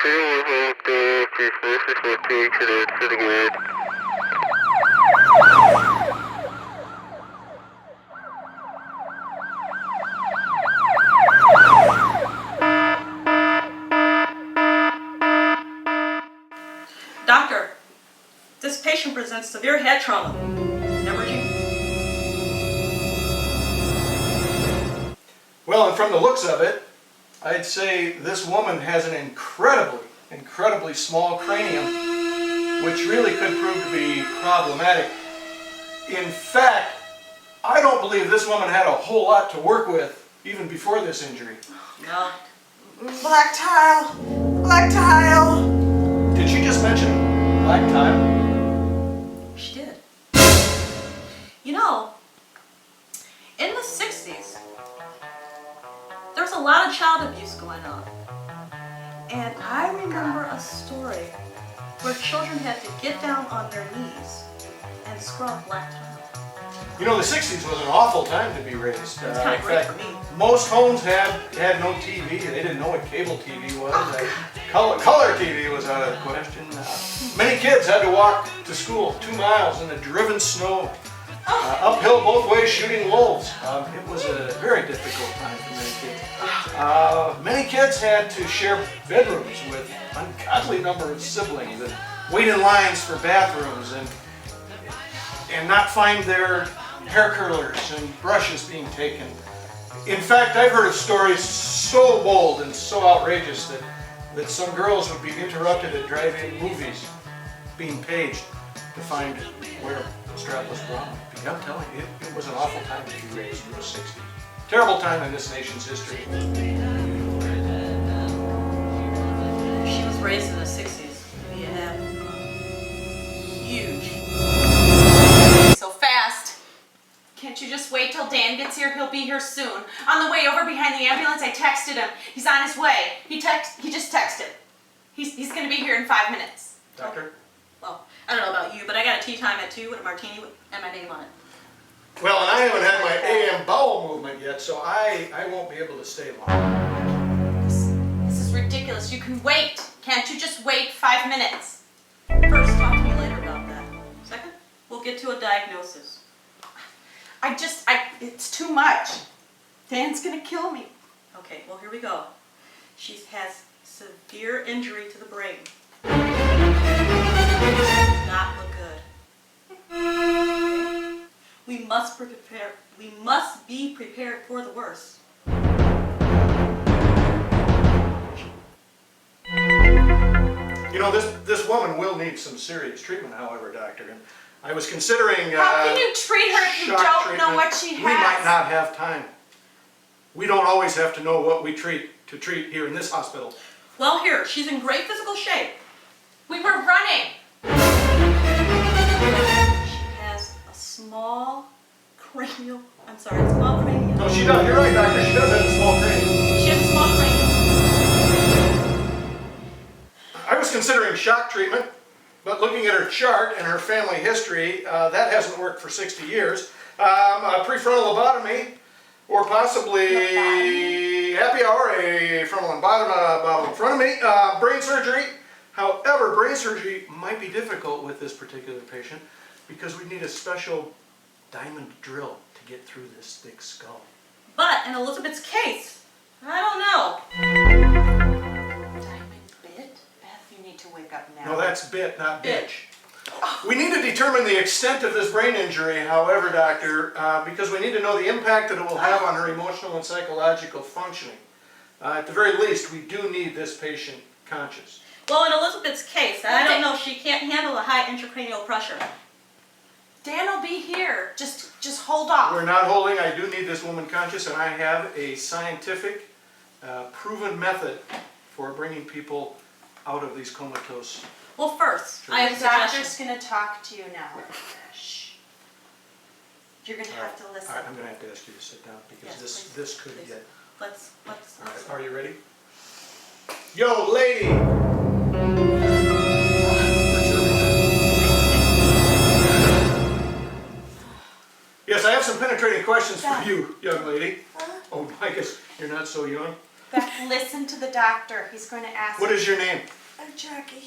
Doctor, this patient presents severe head trauma. Hemorrhaging? Well, and from the looks of it, I'd say this woman has an incredibly small cranium, which really could prove to be problematic. In fact, I don't believe this woman had a whole lot to work with even before this injury. No. Black tile! Black tile! Did she just mention black tile? She did. You know, in the 60s, there was a lot of child abuse going on. And I remember a story where children had to get down on their knees and scrub black tile. You know, the 60s was an awful time to be raised. It's kind of great for me. Most homes had no TV. They didn't know what cable TV was. Color TV was out of the question. Many kids had to walk to school 2 miles in the driven snow, uphill both ways shooting wolves. It was a very difficult time for many kids. Many kids had to share bedrooms with an ungodly number of siblings and wait in lines for bathrooms and not find their hair curlers and brushes being taken. In fact, I've heard of stories so bold and so outrageous that some girls would be interrupted at drive-in movies being paged to find where strapless bra might be. I'm telling you, it was an awful time to be raised in the 60s. Terrible time in this nation's history. She was raised in the 60s. Yeah. Huge. So fast. Can't you just wait till Dan gets here? He'll be here soon. On the way over behind the ambulance, I texted him. He's on his way. He just texted. He's gonna be here in 5 minutes. Doctor? Well, I don't know about you, but I got a tea time at 2 with a martini and my name on it. Well, and I haven't had my AM bowel movement yet, so I won't be able to stay long. This is ridiculous. You can wait. Can't you just wait 5 minutes? First, talk to me later about that. Second, we'll get to a diagnosis. It's too much. Dan's gonna kill me. Okay, well, here we go. She has severe injury to the brain. Not look good. Okay? We must be prepared for the worst. You know, this woman will need some serious treatment, however, doctor. And I was considering How can you treat her if you shock don't treatment. know what she has? We might not have time. We don't always have to know what we treat here in this hospital. Well, here, she's in great physical shape. We were running. She has a small cranial. Small cranium. No, she does. You're right, doctor. She does have a small cranium. She has a small cranium. I was considering shock treatment, but looking at her chart and her family history, that hasn't worked for 60 years. A prefrontal lobotomy, or possibly happy hour, a frontal lobotomy, brain surgery. However, brain surgery might be difficult with this particular patient because we need a special diamond drill to get through this thick skull. But in Elizabeth's case, I don't know. Diamond bit? Beth, you need to wake up now. No, that's bit, not bitch. We need to determine the extent of this brain injury, however, doctor, because we need to know the impact that it will have on her emotional and psychological functioning. At the very least, we do need this patient conscious. Well, in Elizabeth's case, I don't know. She can't handle a high intracranial pressure. Dan will be here. Just hold off. We're not holding. I do need this woman conscious, and I have a scientific, proven method for bringing people out of these comatose. Well, first, I have a The doctor's suggestion. gonna talk to you now. Shh. You're gonna have to listen. All right, I'm going to have to ask you to sit down because Yes, this could please. get... Let's. All right, are you ready? Yo, lady! Yes, I have some penetrating questions for you, young lady. Oh, I guess you're not so young. Beth, listen to the doctor. He's going to ask What is your name? I'm Jackie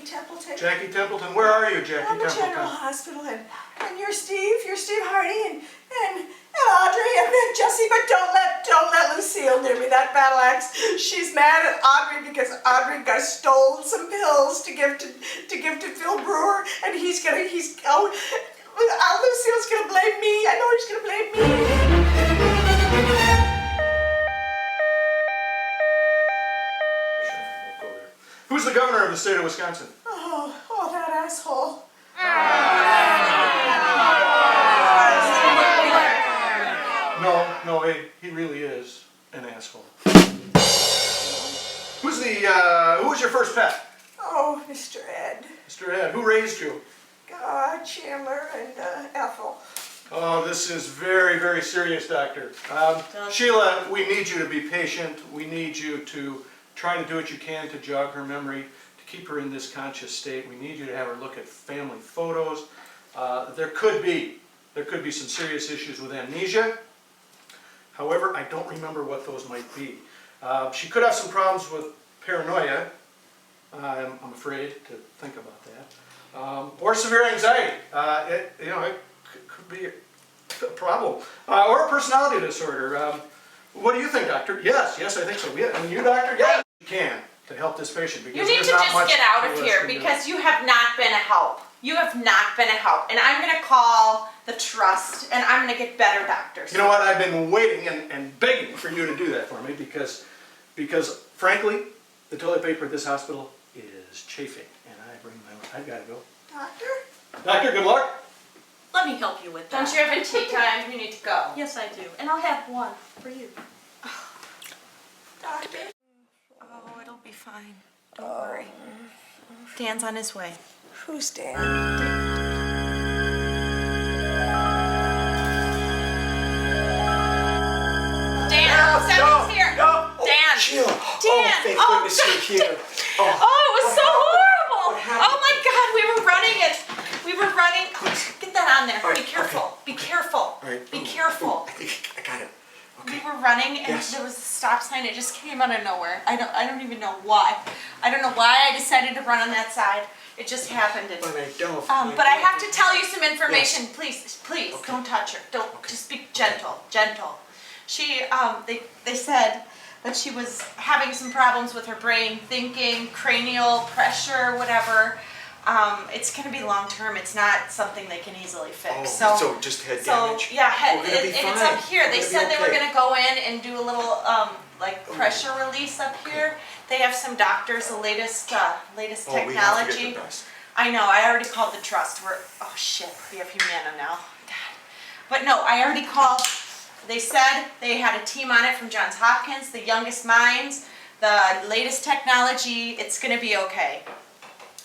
Templeton. Jackie Templeton. Where are you, Jackie I'm the Templeton? General Hospital, and you're Steve Hardy, and Audrey, and then Jesse, but don't let Lucille near me, that battle axe. She's mad at Audrey because Audrey got stolen some pills to give to Phil Brewer, and Lucille's gonna blame me. I know he's gonna blame me. We'll go there. Who's the governor of the state of Wisconsin? Oh, that asshole. No, he really is an asshole. Who was your first pet? Oh, Mr. Ed. Mr. Ed. Who raised you? Chandler and Ethel. Oh, this is very, very serious, Doctor. Sheila, we need you to be patient. We need you to try to do what you can to jog her memory, to keep her in this conscious state. We need you to have her look at family photos. There could be some serious issues with amnesia. However, I don't remember what those might be. She could have some problems with paranoia. I'm afraid to think about that. Or severe anxiety. It could be a problem. Or a personality disorder. What do you think, Doctor? Yes, I think so. Yeah. And you, Doctor? Yes. You can to help this patient. Because You need to there's not just much get out of else here we can do. because you have not been a help. You have not been a help. And I'm going to call the trust and I'm going to get better doctors. You know what? I've been waiting and begging for you to do that for me because frankly, the toilet paper at this hospital is chafing, and I've got to go. Doctor, good luck. Let me help you with that. Don't you have a tea time? You need to go. Yes, I do. And I'll have one for you. Doctor? Oh, it'll be fine. Don't worry. Dan's on his way. Who's Dan? Dan, Seven's here. No. Dan. Sheila. Dan. Oh, thank Oh, goodness you're here. Oh, it was so horrible. What happened? Oh my God, we were running it. We were running. Oh, get that on there. All right, Be careful. Be careful. All right. Be careful. I think I got it. We Okay. were running and Yes. there was a stop sign. It just came out of nowhere. I don't even know why. I don't know why I decided to run on that side. It just happened. And, But I don't. but I have to tell you some information. Please, don't touch her. Don't. Just be gentle. She, they said that she was having some problems with her brain, thinking, cranial pressure, whatever. It's going to be long term. It's not something they can easily fix. So just head damage. Yeah, We're gonna be and it's fine. up here. They We're said gonna be they were okay. going to go in and do a little pressure release up here. They have some doctors, the latest Oh, we have to technology. get the best. I know. I already called the trust. Oh shit, we have Humana now. God. But no, I already called. They said they had a team on it from Johns Hopkins, the youngest minds, the latest technology. It's going to be okay.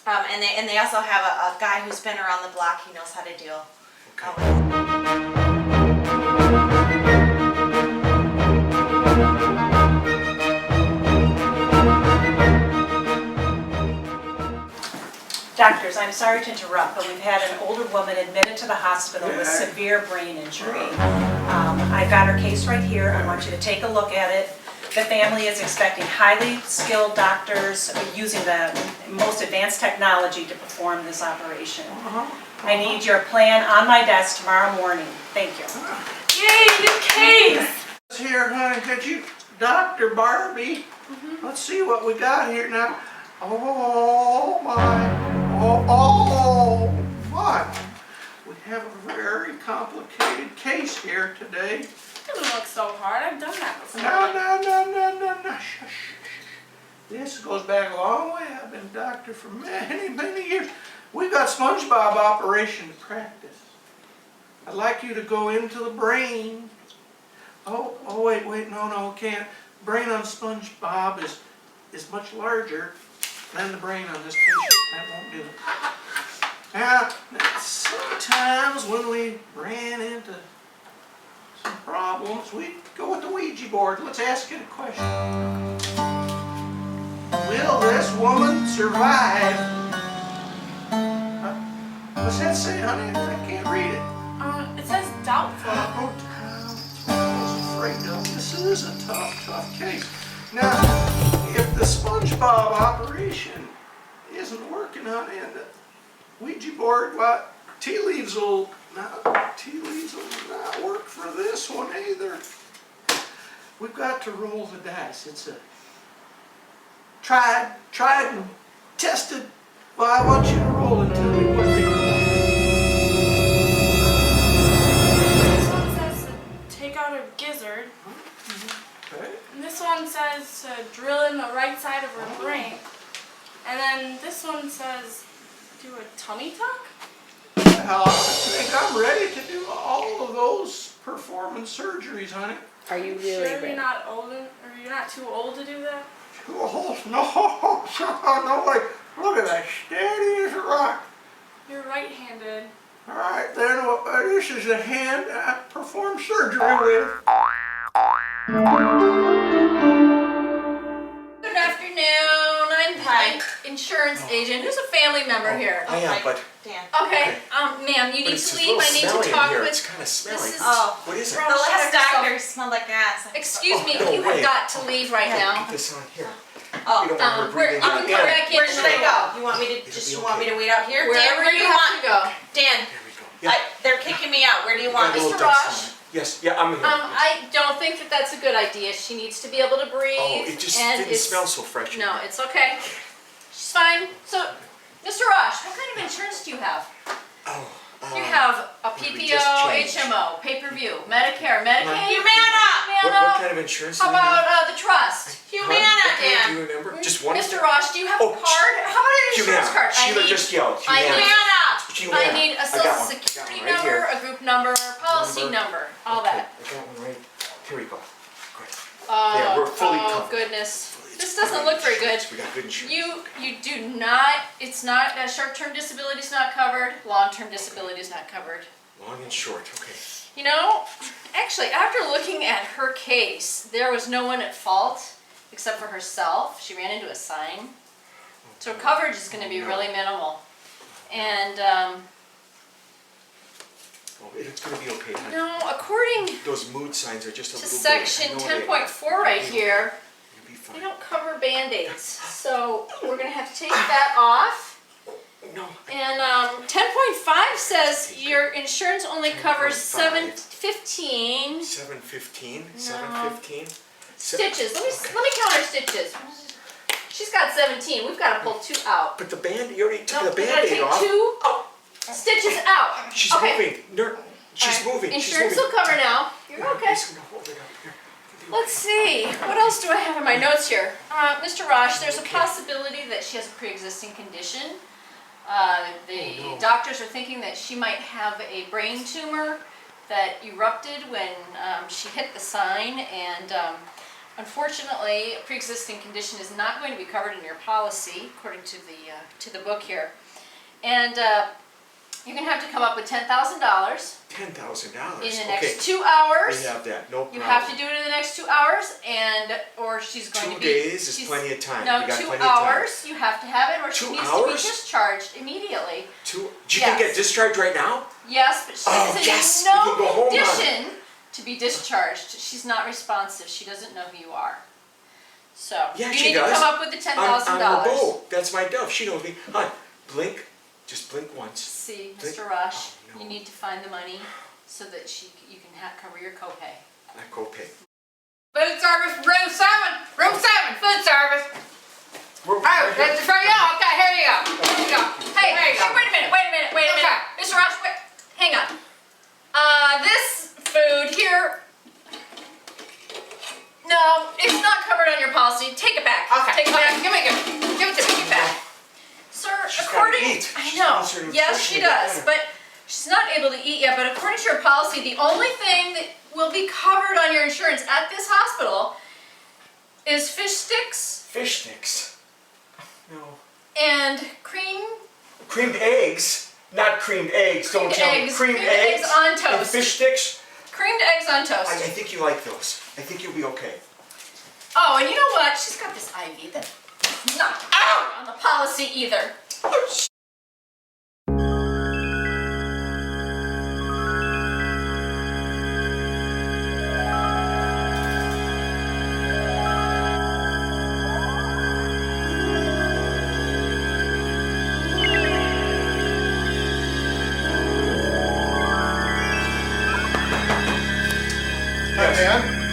And they also have a guy who's been around the block. He knows how to deal with it. Doctors, I'm sorry to interrupt, but we've had an older woman admitted to the hospital with severe brain injury. I've got her case right here. I want you to take a look at it. The family is expecting highly skilled doctors using the most advanced technology to perform this operation. I need your plan on my desk tomorrow morning. Thank you. Yay, new case! Here, honey, could you, Dr. Barbie? Let's see what we got here now. Oh my, oh my. We have a very complicated case here today. It doesn't look so hard. I've done that before. No. Shh. This goes back a long way. I've been a doctor for many years. We've got SpongeBob operation to practice. I'd like you to go into the brain. Oh, wait, no, can't. Brain on SpongeBob is much larger than the brain on this patient. That won't do it. Now, sometimes when we ran into some problems, we go with the Ouija board. Let's ask it a question. Will this woman survive? What's that say, honey? I can't read it. It says doubtful. Oh, that's what I was afraid of. This is a tough case. Now, if the SpongeBob operation isn't working, honey, and the Ouija board, what? Tea leaves will not work for this one either. We've got to roll the dice. It's a tried and tested. Well, I want you to roll and tell me what they roll. This one says to take out a gizzard, Okay. and this one says to drill in the right side of her brain, and then this one says do a tummy tuck. I think I'm ready to do all of those performance surgeries, honey. Are you really Sure, ready? you're not old, or you're not too old to do that. Oh, no way. Look at that, steady as a rock. You're right-handed. All right, then this is the hand I perform surgery with. Good afternoon. I'm insurance agent. Who's a family member here? I am, but Dan. Okay, ma'am, you but need it's to a leave. little I need smelly to in talk here. with. It's kind of smelly. This is- Oh, What is it? the last Check doctor yourself. smelled like gas. Excuse me, no you way. have got to leave right now. Put this on here. Oh, You don't want her Where, you breathing can out come again. back in. where should I go? You want me to It'll just be you want me okay. to wait out here? Dan, Wherever where do you you have to want? go. Dan, There we go. Yeah. they're kicking me out. Where do you want Got a me? little Mr. dust Rosh. on it. Yes, yeah, I'm here. I don't think that that's a good idea. She needs to be able to breathe. Oh, it just and didn't it's- smell so fresh. in No, here. it's okay. She's fine. So, Mr. Rosh, what kind of insurance do you have? Oh, You have a we PPO, just changed. HMO, pay-per-view, Medicare, Medicaid, Humana! what kind of insurance do How we have? about the trust? Humana, What kind Dan. do you remember? Just one? Mr. Rosh, do you have Oh, a card? How about an insurance Humana. card? Sheila just yelled. I Humana. need, Humana. I need a I got social one. I got security one right number, here. a group number, policy number, all Okay, that. I got one right. Here we go. Good. Oh, Yeah, we're fully oh covered. goodness. This doesn't look very good. We got good insurance. You do not, it's not, short-term disability is not covered, long-term disability is not covered. Long and short, okay. You know, actually, after looking at her case, there was no one at fault except for herself. She ran into a sign. So her coverage is gonna be really minimal. And, Oh, it's gonna be okay, honey. no, according Those mood signs are just a to little section big. I know they 10.4 are. right You'll be here, okay. You'll be they fine. don't cover Band-Aids. So we're gonna have to take that off. No. And 10.5 says your insurance only covers 10.5. 715 715? 715? stitches. Let me count her stitches. She's got 17. We've got to pull 2 out. But the band, you already took No, the we gotta band-aid take off. 2 stitches out. She's Okay. moving. She's All right. moving. Insurance She's will moving. cover now. You're okay. I'm just gonna hold it up here. You'll be Let's see. What else do I have in my notes here? Mr. Rosh, there's a possibility that she has a pre-existing condition. The Oh, no. doctors are thinking that she might have a brain tumor that erupted when she hit the sign, and unfortunately, a pre-existing condition is not going to be covered in your policy, according to the book here. And you're going to have to come up with $10,000 $10,000. in the Okay. next 2 hours. We have that. No problem. You have to do it in the next 2 hours, or she's going 2 to be. days is she's- plenty of time. No, We got 2 plenty of time. hours. You have to have it, or she 2 needs hours? to be discharged immediately. You can Yes. get discharged right now? Yes, but she Oh, is yes, in we can go no home now. condition to be discharged. She's not responsive. She doesn't know who you are. So Yeah, you she need does. to come up with the $10,000. I'm Lebeau. That's my dove. She knows me. Hon, blink. Just blink once. See, Think- Mr. Rush, Oh, no. you need to find the money so that you can cover your copay. I go pay. Food service, room 7, food service. Oh, that's for you. Okay, here you go. Here you go. Hey, There you go. wait a minute. Okay. Mr. Rush, wait, hang on. This food here, no, it's not covered on your policy. Take it back. Okay. Take it back. Give it to me. Take it back. Sir, She's according, gotta eat. I She know, needs her yes, nutrition she to get does, better. but she's not able to eat yet. But according to your policy, the only thing that will be covered on your insurance at this hospital is fish sticks Fish sticks. No. and cream Creamed eggs. Not creamed eggs. Don't Creamed tell eggs. me. Creamed Creamed eggs. eggs on And toast. fish sticks. creamed eggs on toast. I think you like those. I think you'll be okay. Oh, and you know what? She's got this IV that's not on the policy either.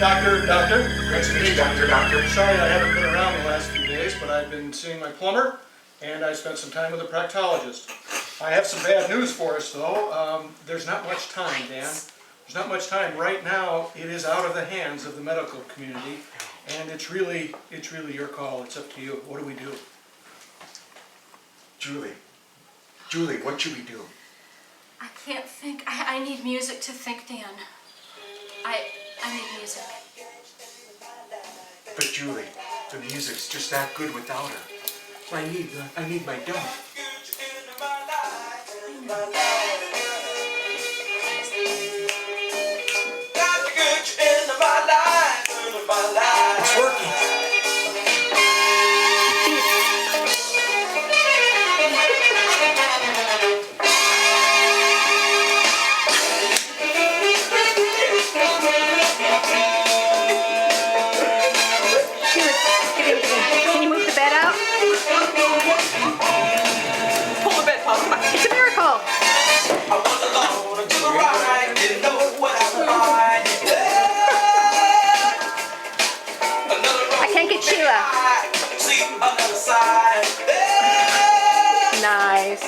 Doctor, Nice to meet you, Doctor. sorry I haven't been around the last few days, but I've been seeing my plumber, and I spent some time with a proctologist. I have some bad news for us, though. There's not much time, Dan. There's not much time. Right now, it is out of the hands of the medical community, and it's really your call. It's up to you. What do we do? Julie, what should we do? I can't think. I need music to think, Dan. I need music. But Julie, the music's just not good without her. I need my dove. It's working. Can you move the bed out? Pull the bed, Paul. Come on. It's a miracle. I can't get Sheila. Nice.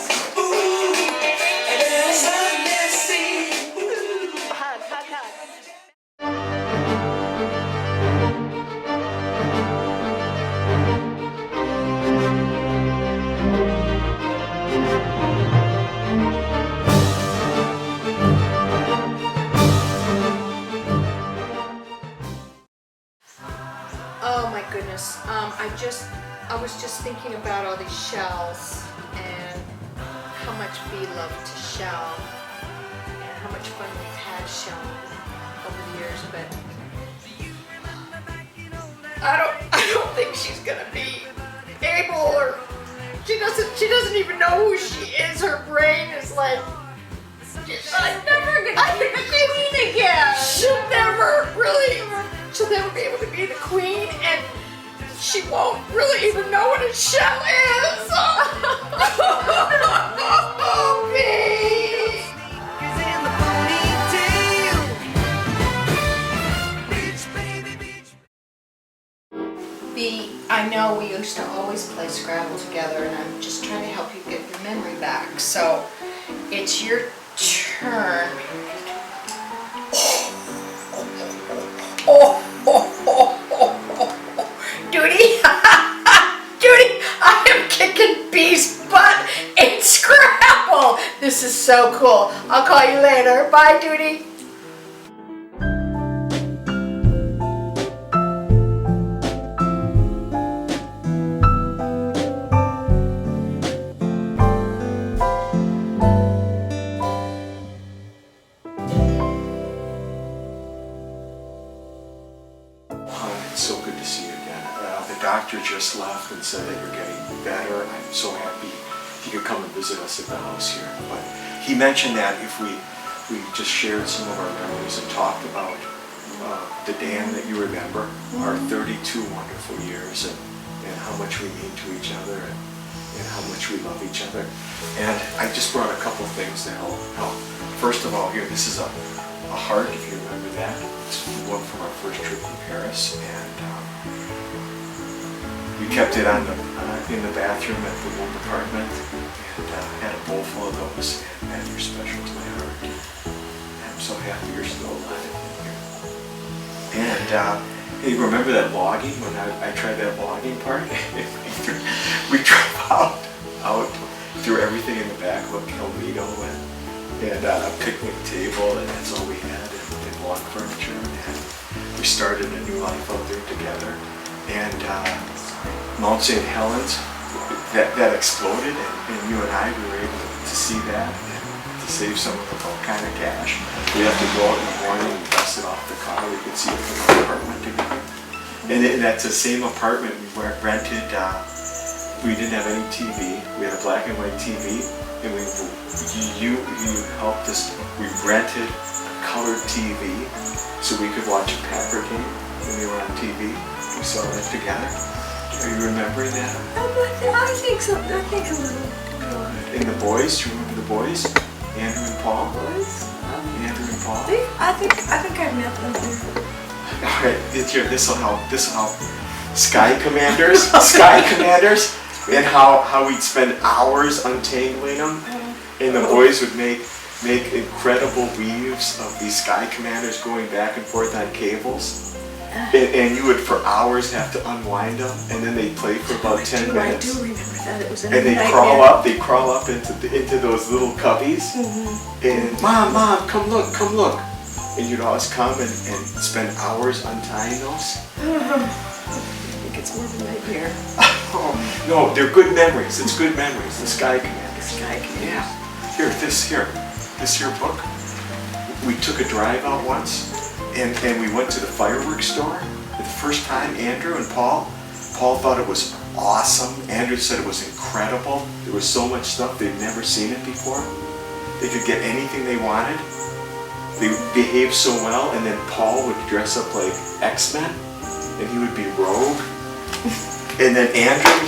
Hug, hug, hug. Oh my goodness. I was just thinking about all these shells and how much we love to shell and how much fun we've had shelling over the years, but I don't think she's gonna be able, or she doesn't even know who she is. Her brain is like, I'm never gonna be the queen again. She'll never be able to be the queen, and she won't really even know what a shell is. Oh, me. I know we used to always play Scrabble together, and I'm just trying to help you get your memory back. So it's your turn. Duty, Duty, I am kicking B's butt in Scrabble. This is so cool. I'll call you later. Bye, Duty. It's so good to see you again. The doctor just left and said that you're getting better. I'm so happy he could come and visit us at the house here. But he mentioned that if we just shared some of our memories and talked about the Dan that you remember, our 32 wonderful years, and how much we mean to each other, and how much we love each other. And I just brought a couple things to help. First of all, here, this is a heart, if you remember that. It's one from our first trip to Paris, and we kept it in the bathroom at the old apartment, and had a bowl full of those, and you're special to my heart. I'm so happy you're still alive in here. And hey, remember that logging, when I tried that logging part? We drove out through everything in the back of a Calvito, and a picnic table, and that's all we had, and log furniture, and we started a new life out there together. And Mount St. Helens, that exploded, and you and I, we were able to see that and to save some of the kind of cash. We have to go out in the morning and dust it off the car. We could see it from our apartment together. And that's the same apartment we rented. We didn't have any TV. We had a black and white TV, and you helped us. We rented a colored TV so we could watch a Packer game when we were on TV. We saw that together. Are you remembering that? I think so. I think a little. And the boys, do you remember the boys? Andrew and Paul? Boys? Andrew and Paul? I think I've met them here. All right, this will help. Sky Commanders, and how we'd spend hours untangling them, and the boys would make incredible weaves of these Sky Commanders going back and forth on cables, and you would for hours have to unwind them, and then they'd play for about 10 minutes. I do remember that. It was And they'd crawl up into those little cubbies, and Mom, come look. And you'd always come and spend hours untying those. I think it's more of a nightmare. Oh, no, they're good memories. It's good memories. The Sky Commanders. The Sky Commanders. Yeah. This here book. We took a drive out once, and we went to the fireworks store. The first time, Andrew and Paul thought it was awesome. Andrew said it was incredible. There was so much stuff, they'd never seen it before. They could get anything they wanted. They behaved so well, and then Paul would dress up like X-Men, and he would be Rogue. And then Andrew,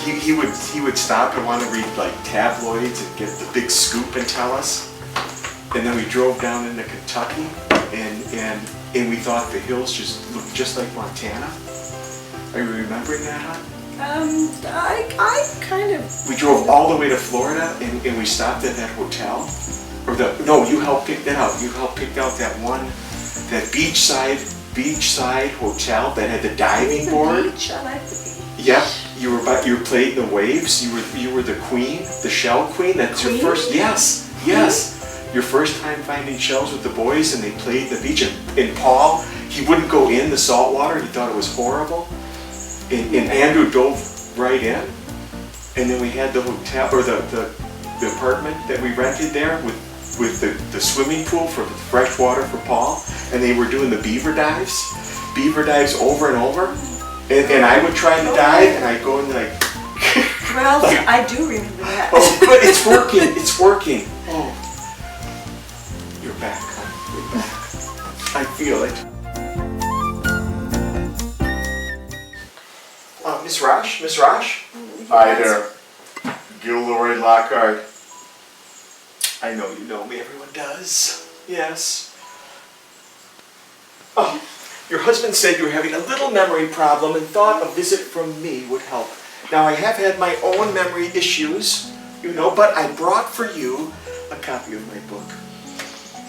he would stop and want to read like tabloids and get the big scoop and tell us. And then we drove down into Kentucky, and we thought the hills just looked just like Montana. Are you remembering that, hon? I kind of. We drove all the way to Florida, and we stopped at that hotel. You helped pick that out. You helped pick out that beachside hotel that had the diving board. Beach. I like the beach. Yep, you were playing the waves. You were the queen, the shell queen. That's your first. Yes. Your first time finding shells with the boys, and they played the beach. And Paul, he wouldn't go in the salt water. He thought it was horrible. And Andrew dove right in. And then we had the hotel or the apartment that we rented there with the swimming pool for the fresh water for Paul, and they were doing the beaver dives over and over, and I would try to dive, and I'd go in like. Well, I do remember that. Oh, but it's working. Oh, you're back, huh? You're back. I feel it. Miss Rosh? Hi there. Gilderoy Lockhart. I know you know me, everyone does. Yes. Oh, your husband said you were having a little memory problem and thought a visit from me would help. Now, I have had my own memory issues, but I brought for you a copy of my book,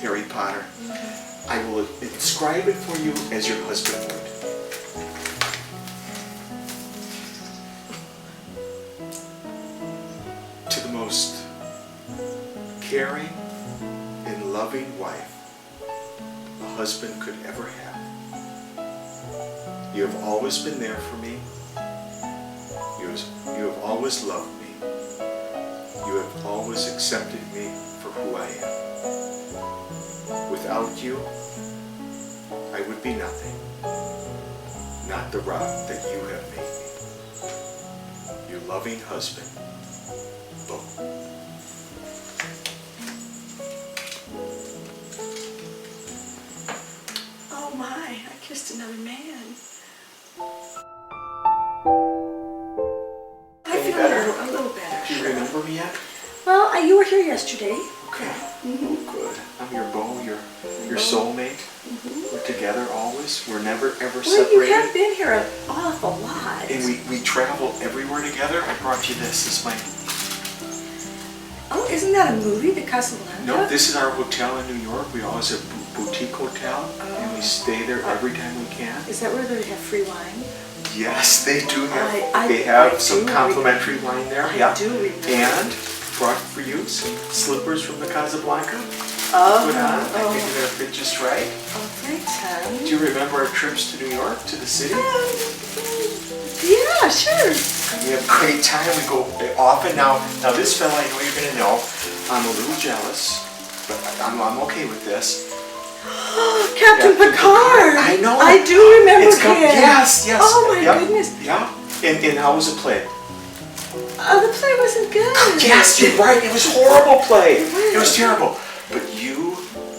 Harry Potter. I will inscribe it for you as your husband would. To the most caring and loving wife a husband could ever have. You have always been there for me. You have always loved me. You have always accepted me for who I am. Without you, I would be nothing. Not the rock that you have made me. Your loving husband, Bo. Oh my, I kissed another man. I feel a little better. Do you remember me yet? Well, you were here yesterday. Okay. Good. I'm your Bo, your soulmate. We're together always. We're never ever Well, you separated. have been here an awful lot. And we travel everywhere together. I brought you this. This is my. Oh, isn't that a movie, The Casablanca? No, this is our hotel in New York. We always have boutique hotel, and we stay there every time we can. Is that where they have free wine? Yes, they do have. I They have do some complimentary wine there. I Yeah. do remember. And brought for you some slippers from the Casablanca. Oh, Put on. I think they're fit just right. oh, thanks, hon. Do you remember our trips to New York, to the city? Yeah, sure. We have a great time. We go often. Now this fella, I know you're going to know, I'm a little jealous, but I'm okay with this. Captain Picard. I know. I do remember him. Yes. Oh my Yep. goodness. Yeah. And how was the play? The play wasn't good. Yes, you're right. It was horrible play. It was terrible. But you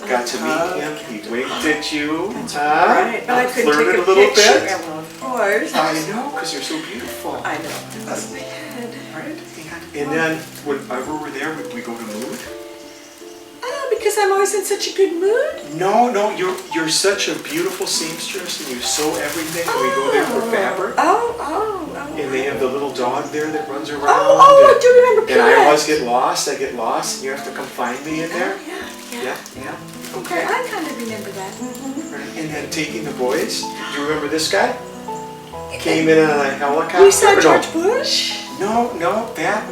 got to meet him. He winked at you. Right, but I couldn't flirted take a little picture. bit. Well, of course. I know, because you're so beautiful. I know. That's my head. Right? And then whenever we're there, we go to Mood. because I'm always in such a good mood? No, you're such a beautiful seamstress and you sew everything and we go there for fabric. Oh. And they have the little dog there that runs around. Oh, I do remember And I Pet. always get lost, and you have to come find me in there. Yeah. Yeah. Okay, I kind of remember that. And then taking the boys. Do you remember this guy? Came in on a helicopter. You saw No. George Bush? No,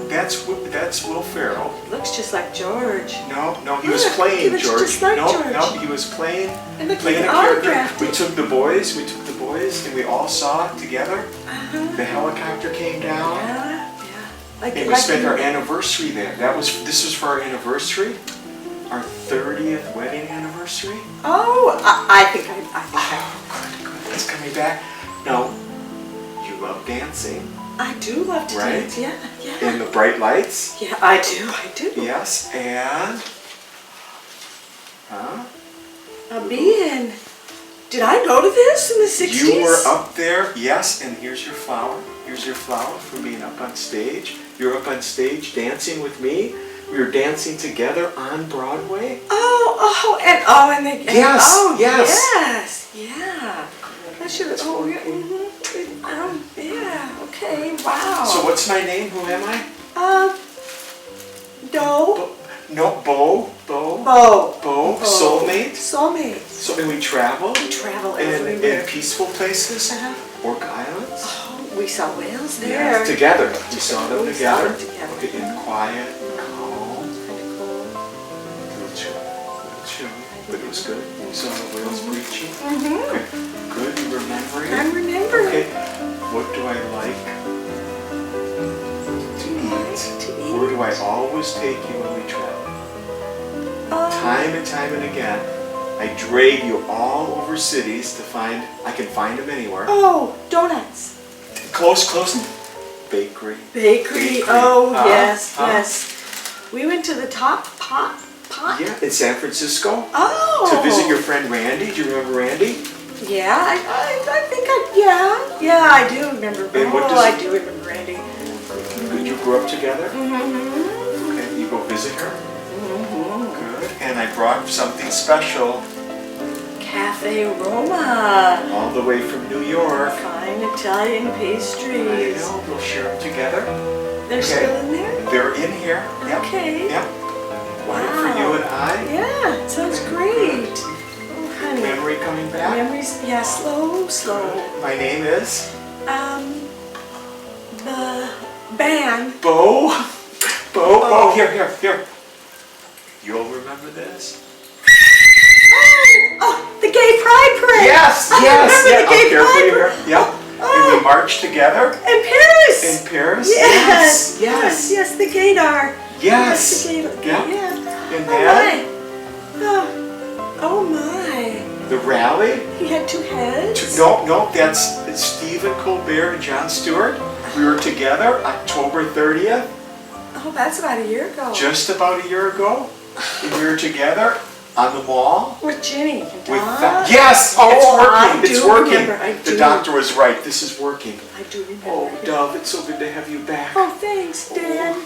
that's Will Ferrell. Looks just like George. No, he was Look, playing he looks George. just like no, George. no, he was playing It looked playing like a an character. autograph. We took the boys, and we all saw it together. The helicopter came down, Yeah. Like, and we spent our anniversary there. This was for our anniversary, our 30th wedding anniversary. Oh, I think I. Oh, good. It's coming back. Now, you love dancing, I do love to Right? dance. Yeah. and the bright lights. Yeah, I do. Yes, and Being. Did I go to this in the 60s? you were up there, yes, and here's your flower. Here's your flower for being up on stage. You're up on stage dancing with me. We were dancing together on Broadway. And they. Yes, Oh, yes. Yeah. I should have. Oh, yeah. Yeah. Okay. Wow. So what's my name? Who am I? Doe. No, Bo, Bo. soulmate. Soulmate. So and we travel We travel in everywhere. peaceful places, Uh-huh. Orc Islands. Oh, we saw whales there. Yeah, together. We saw them We saw together. them together. Okay, and quiet, calm, Kind of cool. little chill, but it was good. We saw the whales breaching. Mm-hmm. Okay, good. You remembering? I'm remembering. Okay, what do I like to eat? To eat. Where do I always take you when we travel? Time and time and again, I drag you all over cities to find. I can find them anywhere. Oh, donuts. Close. Bakery. Bakery. Oh, Huh? yes, Huh? yes. We went to the top pot. Yeah, in San Francisco. Oh. To visit your friend Randy. Do you remember Randy? Yeah, I think yeah, I do remember. And what Oh, does- I do remember Randy. You grew up together? Mm-hmm. Okay, you go visit her? Good. And I brought something special Cafe Roma. all the way from New York. Fine Italian I pastries. know, we'll share them together. They're Okay. still in there? They're in here. Yep. Okay. Yep. One for you and I. Yeah, it sounds great. Oh, honey. Memory coming back. Memories, yeah, slow. My name is The band. Bo. Oh, here. You'll remember this? Oh, the Gay Pride Parade. Yes. I remember the I'll Gay care for Pride you here. Parade. Yep. And we marched together In Paris. in Paris. Yes, Yes. the gaydar. Yes. The gaydar. Yeah. Yeah. And Oh then my. Oh my. the rally. He had two heads. No, that's Stephen Colbert and Jon Stewart. We were together October 30th, Oh, that's about a year ago. just about a year ago. And we were together on the mall. With Ginny and With Don. yes, Oh, it's I working. do It's working. remember, I The do. doctor was right. This is working. I do remember. Oh, Dove, it's so good to have you back. Oh, thanks, Dan.